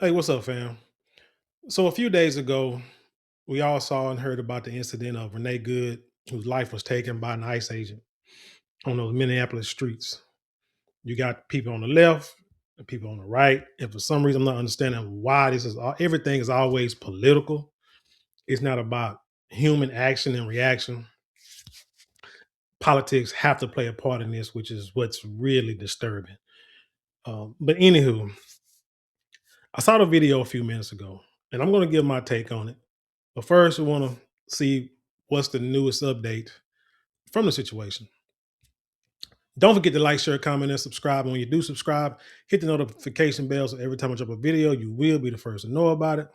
Hey, what's up, fam? So a few days ago, we all saw and heard about the incident of Renee Good, whose life was taken by an ICE agent on those Minneapolis streets. You got people on the left and people on the right, and for some reason, I'm not understanding why this is. Everything is always political. It's not about human action and reaction. Politics have to play a part in this, which is what's really disturbing. But anywho, I saw the video a few minutes ago, and I'm going to give my take on it. But first, we want to see what's the newest update from the situation. Don't forget to like, share, comment, and subscribe. And when you do subscribe, hit the notification bell so every time I drop a video, you will be the first to know about it.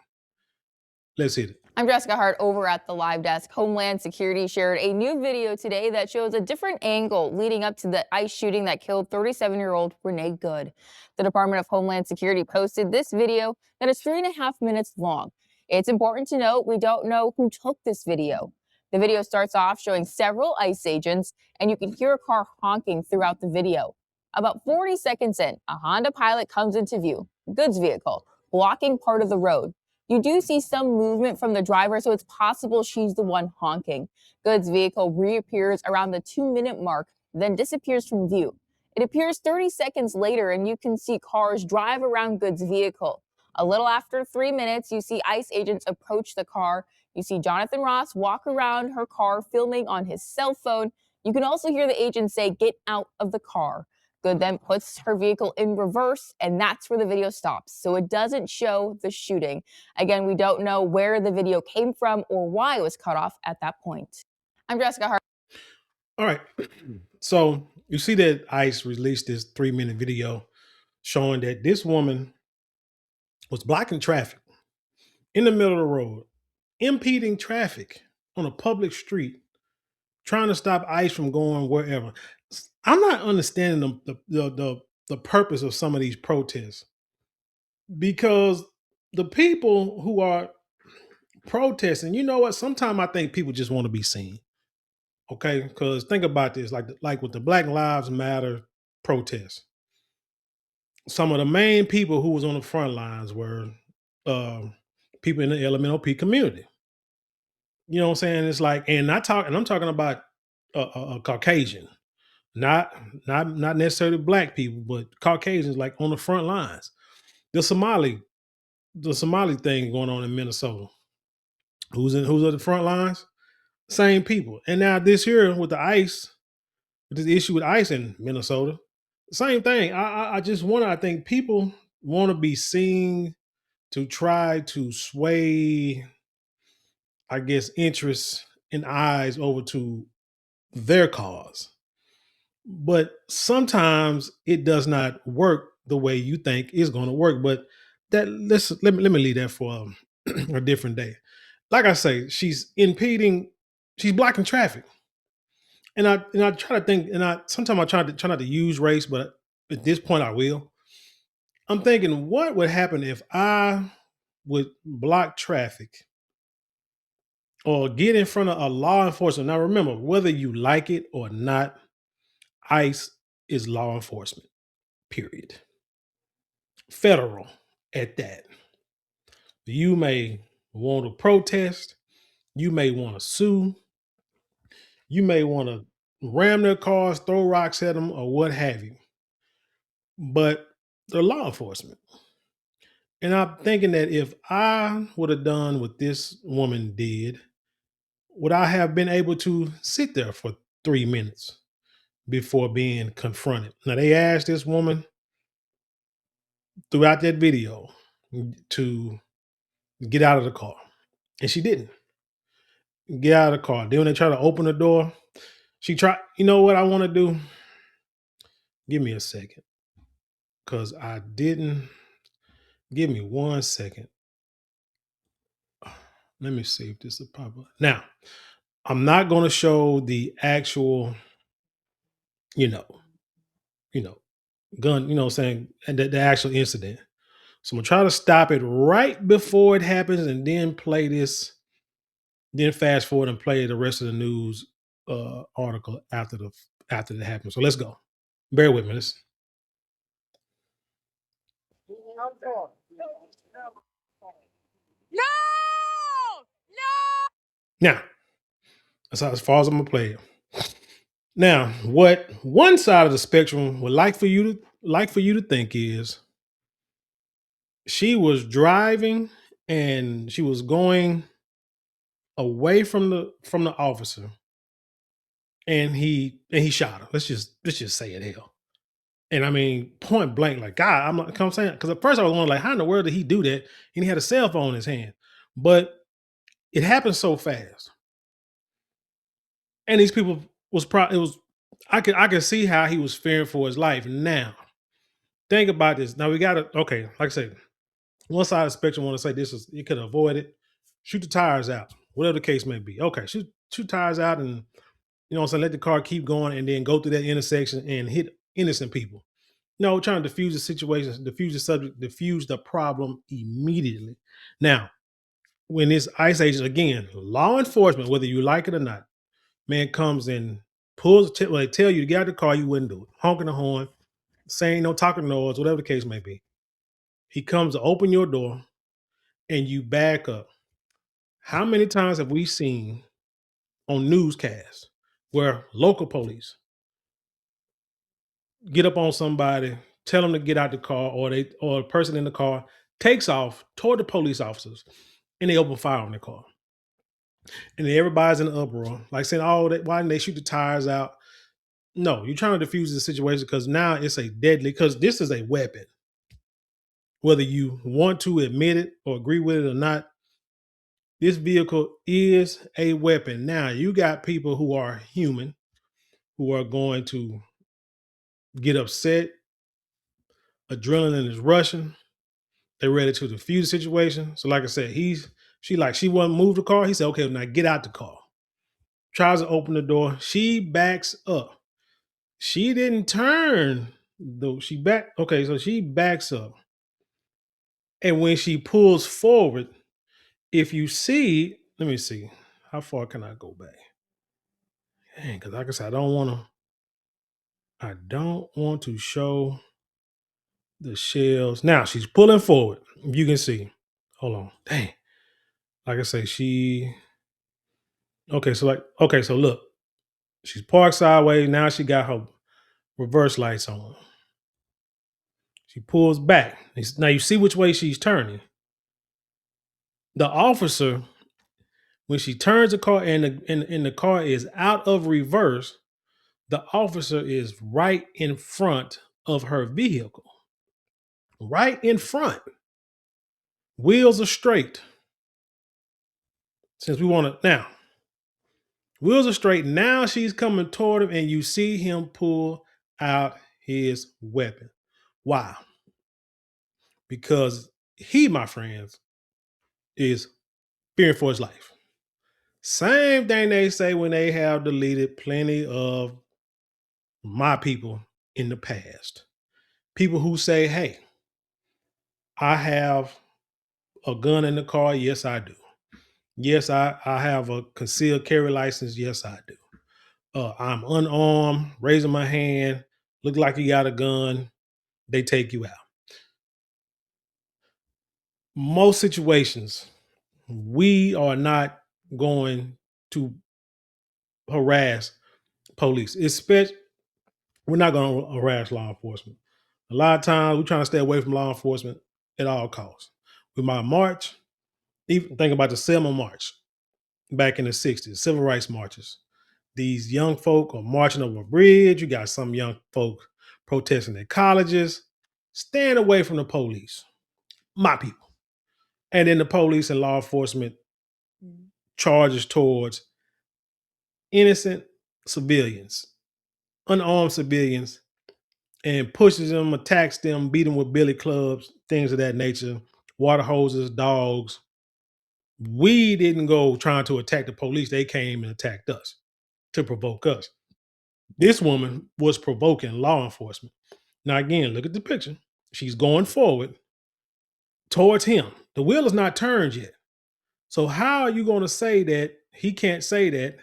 Let's hit it. I'm Jessica Hart over at the Live Desk. Homeland Security shared a new video today that shows a different angle leading up to the ICE shooting that killed 37-year-old Renee Good. The Department of Homeland Security posted this video that is 3.5 minutes long. It's important to note we don't know who took this video. The video starts off showing several ICE agents, and you can hear a car honking throughout the video. About 40 seconds in, a Honda Pilot comes into view, Good's vehicle, blocking part of the road. You do see some movement from the driver, so it's possible she's the one honking. Good's vehicle reappears around the 2-minute mark, then disappears from view. It appears 30 seconds later, and you can see cars drive around Good's vehicle. A little after 3 minutes, you see ICE agents approach the car. You see Jonathan Ross walk around her car, filming on his cell phone. You can also hear the agent say, "Get out of the car." Good then puts her vehicle in reverse, and that's where the video stops. So it doesn't show the shooting. Again, we don't know where the video came from or why it was cut off at that point. I'm Jessica Hart. All right. So you see that ICE released this 3-minute video showing that this woman was blocking traffic in the middle of the road, impeding traffic on a public street, trying to stop ICE from going wherever. I'm not understanding the purpose of some of these protests because the people who are protesting, you know what? Sometimes I think people just want to be seen. Okay, because think about this, like with the Black Lives Matter protests, some of the main people who was on the front lines were uh, people in the LMNOP community. You know what I'm saying? It's like, and I'm talking about a Caucasian, not not necessarily black people, but Caucasians, like on the front lines. The Somali, the Somali thing going on in Minnesota. Who's at the front lines? Same people. And now this here with the ICE, with this issue with ICE in Minnesota, same thing. I just want to. I think people want to be seen to try to sway, I guess, interests and eyes over to their cause. But sometimes it does not work the way you think it's going to work. But let me leave that for a different day. Like I say, she's impeding, she's blocking traffic, and I try to think, and I sometimes I try not to use race, but at this point I will. I'm thinking, what would happen if I would block traffic or get in front of a law enforcement? Now, remember, whether you like it or not, ICE is law enforcement. Period. Federal at that. You may want to protest. You may want to sue. You may want to ram their cars, throw rocks at them, or what have you. But they're law enforcement. And I'm thinking that if I would have done what this woman did, would I have been able to sit there for 3 minutes before being confronted? Now, they asked this woman throughout that video to get out of the car, and she didn't get out of the car. Then when they try to open the door, she tried, you know what I want to do? Give me a second. Because I didn't. Give me 1 second. Let me see if this is popular. Now, I'm not going to show the actual, you know, you know, gun, you know what I'm saying, and the actual incident. So I'm gonna try to stop it right before it happens and then play this, then fast forward and play the rest of the news article after that happens. So let's go. Bear with me. Now, that's as far as I'm gonna play it. Now, what one side of the spectrum would like for you to think is she was driving and she was going away from the officer and he shot her. Let's just say it hell. And I mean, point blank, like God, I'm not. I'm saying because at first I was wondering, like, how in the world did he do that? And he had a cell phone in his hand, but it happened so fast, and these people was probably it was. I could see how he was fearing for his life. Now, think about this. Now we got to okay, like I said, one side of the spectrum want to say this is you could avoid it, shoot the tires out, whatever the case may be. Okay, shoot tires out, and you know what I'm saying, let the car keep going, and then go through that intersection and hit innocent people. No, trying to diffuse the situation, diffuse the subject, diffuse the problem immediately. Now, when this ICE agent, again, law enforcement, whether you like it or not, man comes and well, they tell you to get out of the car, you wouldn't do it. Honking the horn, saying no talking noise, whatever the case may be. He comes to open your door and you back up. How many times have we seen on newscasts where local police get up on somebody, tell them to get out the car, or a person in the car takes off toward the police officers, and they open fire on the car, and then everybody's in an uproar, like saying, "Oh, why didn't they shoot the tires out?" No, you're trying to defuse the situation because now it's a deadly. Because this is a weapon, whether you want to admit it or agree with it or not. This vehicle is a weapon. Now you got people who are human who are going to get upset. Adrenaline is rushing. They're ready to defuse the situation. So, like I said, she wouldn't move the car. He said, okay, now get out the car. Tries to open the door. She backs up. She didn't turn though. So she backs up. And when she pulls forward, if you see, let me see, how far can I go back? Dang, because like I said, I don't want to show the shells. Now she's pulling forward. You can see. Hold on. Dang. Like I say, so look, she's parked sideways. Now she got her reverse lights on. She pulls back. Now you see which way she's turning. The officer, when she turns the car and the car is out of reverse, the officer is right in front of her vehicle. Right in front. Wheels are straight. Since we want to now, wheels are straight. Now she's coming toward him, and you see him pull out his weapon. Why? Because he, my friends, is fearing for his life. Same thing they say when they have deleted plenty of my people in the past. People who say, hey, I have a gun in the car. Yes, I do. Yes, I have a concealed carry license. Yes, I do. I'm unarmed, raising my hand, look like you got a gun. They take you out. Most situations, we are not going to harass police. Especially, we're not going to harass law enforcement. A lot of times, we're trying to stay away from law enforcement at all costs. We might march. Even think about the Selma March back in the '60s, civil rights marches. These young folk are marching over a bridge. You got some young folk protesting at colleges. Stand away from the police, my people. And then the police and law enforcement charges towards innocent civilians, unarmed civilians, and pushes them, attacks them, beat them with billy clubs, things of that nature, water hoses, dogs. We didn't go trying to attack the police. They came and attacked us to provoke us. This woman was provoking law enforcement. Now, again, look at the picture. She's going forward towards him. The wheel is not turned yet. So, how are you going to say that he can't say that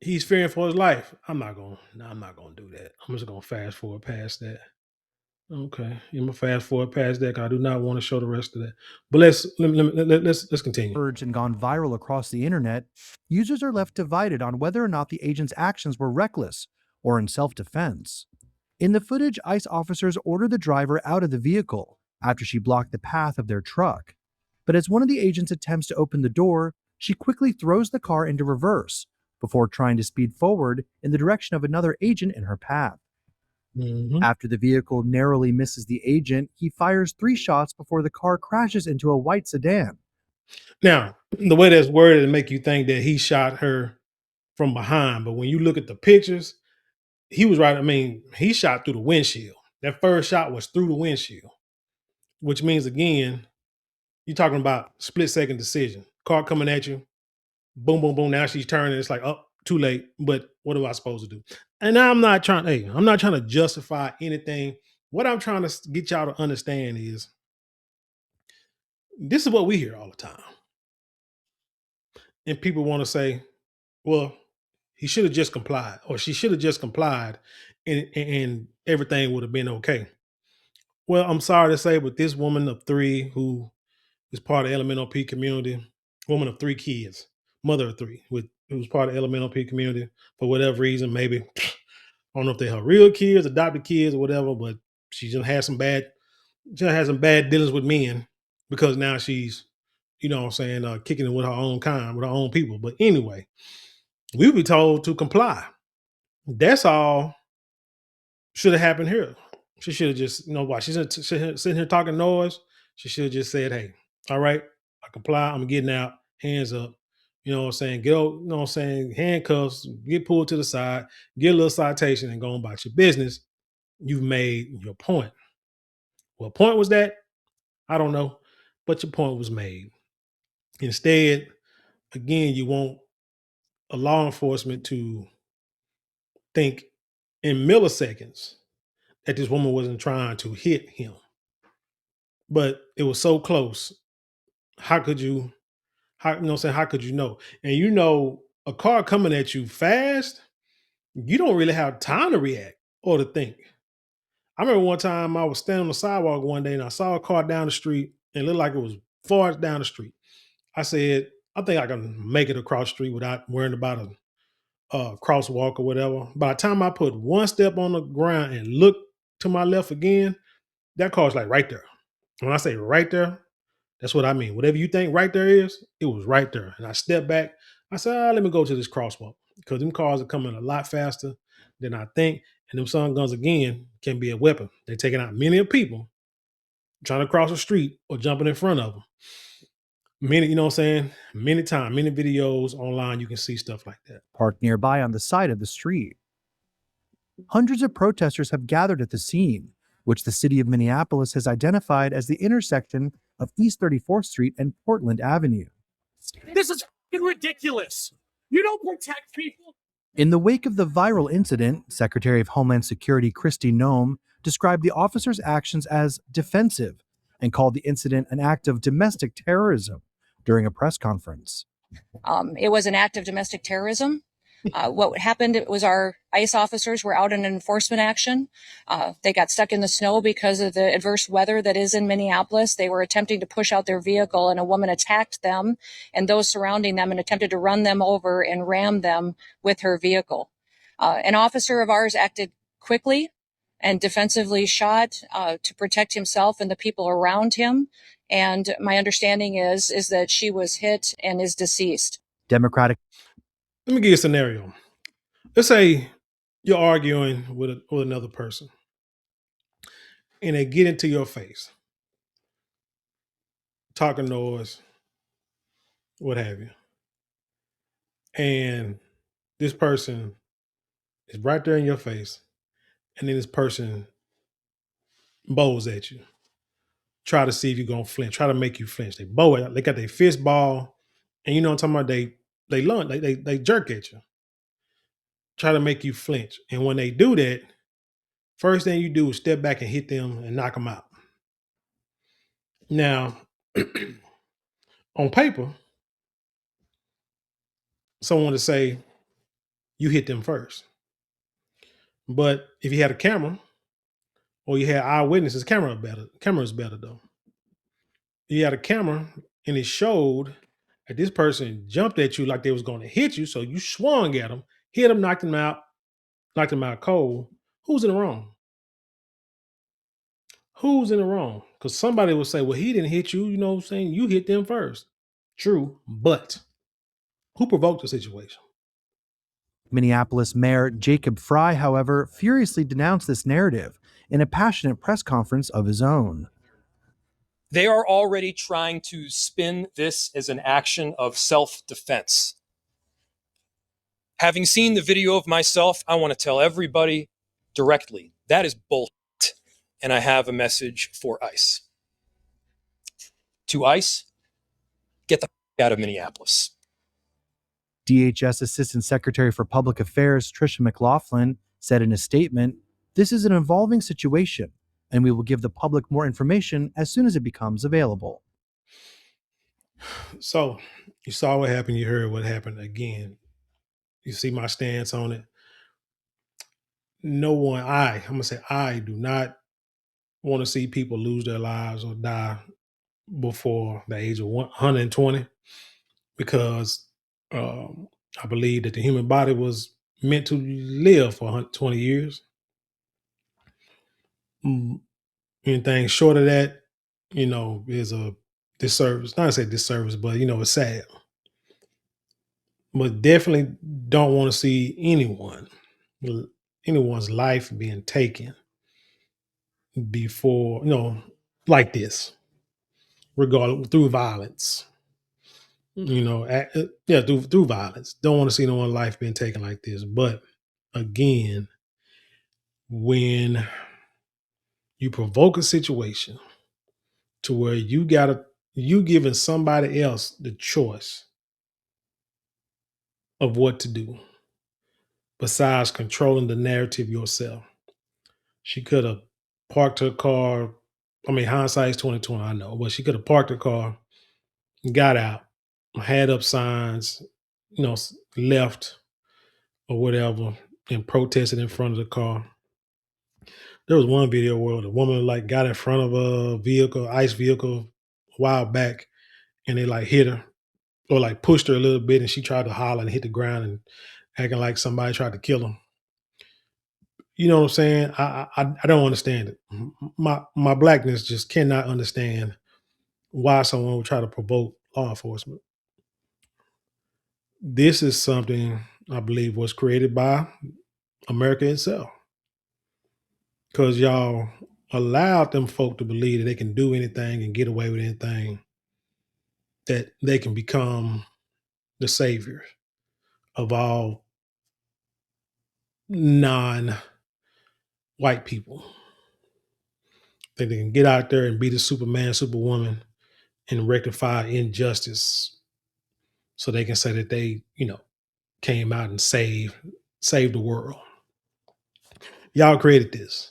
he's fearing for his life? I'm not going to do that. I'm just going to fast forward past that. Okay, I'm gonna fast forward past that 'cause I do not want to show the rest of that. But let's continue. Urged and gone viral across the internet, users are left divided on whether or not the agent's actions were reckless or in self defense. In the footage, ICE officers order the driver out of the vehicle after she blocked the path of their truck. But as one of the agents attempts to open the door, she quickly throws the car into reverse before trying to speed forward in the direction of another agent in her path. Mhm. After the vehicle narrowly misses the agent, he fires 3 shots before the car crashes into a white sedan. Now, the way that's worded, it make you think that he shot her from behind, but when you look at the pictures, he was right. I mean, he shot through the windshield. That first shot was through the windshield, which means again, you're talking about split second decision. Car coming at you, boom, boom, boom. Now she's turning. It's like, oh, too late. But what am I supposed to do? And I'm not trying. Hey, I'm not trying to justify anything. What I'm trying to get y'all to understand is this is what we hear all the time, and people want to say, well, he should have just complied, or she should have just complied, and everything would have been okay. Well, I'm sorry to say, but this woman of three who is part of LMNOP community, woman of 3 kids, mother of three, who's part of LMNOP community for whatever reason, maybe I don't know if they're her real kids, adopted kids, or whatever, but she just had some bad dealings with men because now she's, what I'm saying, kicking it with her own kind, with her own people. But anyway, we be told to comply. That's all should have happened here. She should have just, why she's sitting here talking noise. She should have just said, "Hey, all right, I comply. I'm getting out. Hands up." You know what I'm saying? Get, handcuffs, get pulled to the side, get a little citation, and go on about your business. You've made your point. What point was that? I don't know, but your point was made. Instead, again, you want a law enforcement to think in milliseconds that this woman wasn't trying to hit him, but it was so close. How could you? How saying? How could you know? And a car coming at you fast, you don't really have time to react or to think. I remember one time I was standing on the sidewalk one day and I saw a car down the street and it looked like it was far down the street. I said, I think I can make it across the street without worrying about a crosswalk or whatever. By the time I put one step on the ground and looked to my left again, that car's like right there. When I say right there, that's what I mean. Whatever you think right there is, it was right there. And I stepped back. I said, let me go to this crosswalk because them cars are coming a lot faster than I think. And them sun guns, again, can be a weapon. They're taking out many of people trying to cross the street or jumping in front of them. Many, you know what I'm saying? Many times, many videos online, you can see stuff like that. Parked nearby on the side of the street. Hundreds of protesters have gathered at the scene, which the city of Minneapolis has identified as the intersection of East 34th Street and Portland Avenue. This is ridiculous. You don't protect people. In the wake of the viral incident, Secretary of Homeland Security Kristi Noem described the officers' actions as defensive and called the incident an act of domestic terrorism during a press conference. It was an act of domestic terrorism. What happened was our ICE officers were out in an enforcement action. They got stuck in the snow because of the adverse weather that is in Minneapolis. They were attempting to push out their vehicle and a woman attacked them and those surrounding them and attempted to run them over and ram them with her vehicle. An officer of ours acted quickly and defensively shot to protect himself and the people around him. And my understanding is that she was hit and is deceased. Democratic. Let me give you a scenario. Let's say you're arguing with another person and they get into your face, talking noise, what have you. And this person is right there in your face. And then this person bows at you. Try to see if you're gonna flinch, try to make you flinch. They bow at, they got their fist ball, and you know what I'm talking about, they lunge, they jerk at you, try to make you flinch. And when they do that, first thing you do is step back and hit them and knock them out. Now, on paper, someone to say you hit them first. But if you had a camera, or you had eyewitnesses. Camera is better though. You had a camera and it showed that this person jumped at you like they was going to hit you. So you swung at them, hit them, knocked him out cold. Who's in the wrong? Who's in the wrong? Because somebody will say, well, he didn't hit you. You know what I'm saying? You hit them first. True. But who provoked the situation? Minneapolis Mayor Jacob Fry, however, furiously denounced this narrative in a passionate press conference of his own. They are already trying to spin this as an action of self-defense. Having seen the video of myself, I want to tell everybody directly, that is bullshit. And I have a message for ICE. To ICE, get the f- out of Minneapolis. DHS Assistant Secretary for Public Affairs Tricia McLaughlin said in a statement, "This is an evolving situation, and we will give the public more information as soon as it becomes available." So you saw what happened. You heard what happened again. You see my stance on it. No one, I'm going to say, I do not want to see people lose their lives or die before the age of 120 because I believe that the human body was meant to live for 120 years. Anything short of that, is a disservice. Not to say disservice, but it's sad. But definitely don't want to see anyone's life being taken before, like this, regardless through violence. Through violence. Don't want to see no one's life being taken like this. But again, when you provoke a situation to where you giving somebody else the choice of what to do besides controlling the narrative yourself. She could have parked her car. I mean, hindsight is 2020, I know, but she could have parked her car, got out, had up signs, left or whatever, and protested in front of the car. There was one video where the woman got in front of a vehicle, ICE vehicle, a while back, and they hit her or pushed her a little bit, and she tried to holler and hit the ground and acting like somebody tried to kill her. You know what I'm saying? I don't understand it. My blackness just cannot understand why someone would try to provoke law enforcement. This is something I believe was created by America itself. Because y'all allowed them folk to believe that they can do anything and get away with anything, that they can become the savior of all non-white people. That they can get out there and be the Superman, Superwoman, and rectify injustice so they can say that they, came out and saved the world. Y'all created this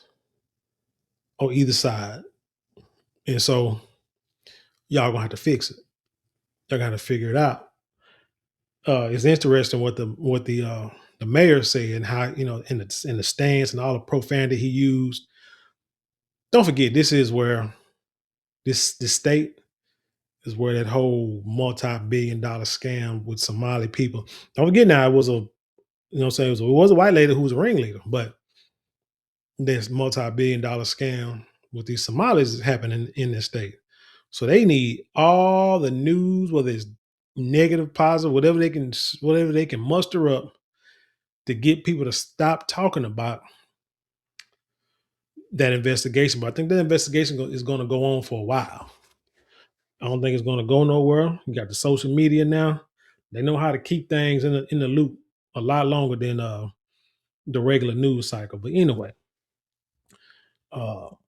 on either side. And so y'all gonna have to fix it. Y'all gotta figure it out. It's interesting what the mayor said and how, in the stance and all the profanity he used. Don't forget, this is where this state is where that whole multi-billion-dollar scam with Somali people. Don't forget now, it was a, it was a white lady who was a ringleader, but this multi-billion-dollar scam with these Somalis is happening in this state. So they need all the news, whether it's negative, positive, whatever they can muster up to get people to stop talking about that investigation. But I think that investigation is going to go on for a while. I don't think it's going to go nowhere. You got the social media now; they know how to keep things in the loop a lot longer than the regular news cycle. But anyway, tell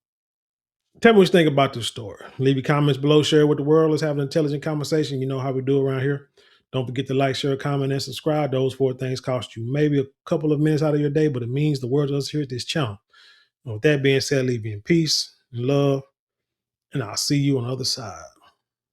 me what you think about this story. Leave your comments below. Share with the world. Let's have an intelligent conversation. You know how we do around here. Don't forget to like, share, comment, and subscribe. Those 4 things cost you maybe a couple of minutes out of your day, but it means the world to us here at this channel. And with that being said, leave you in peace and love, and I'll see you on the other side.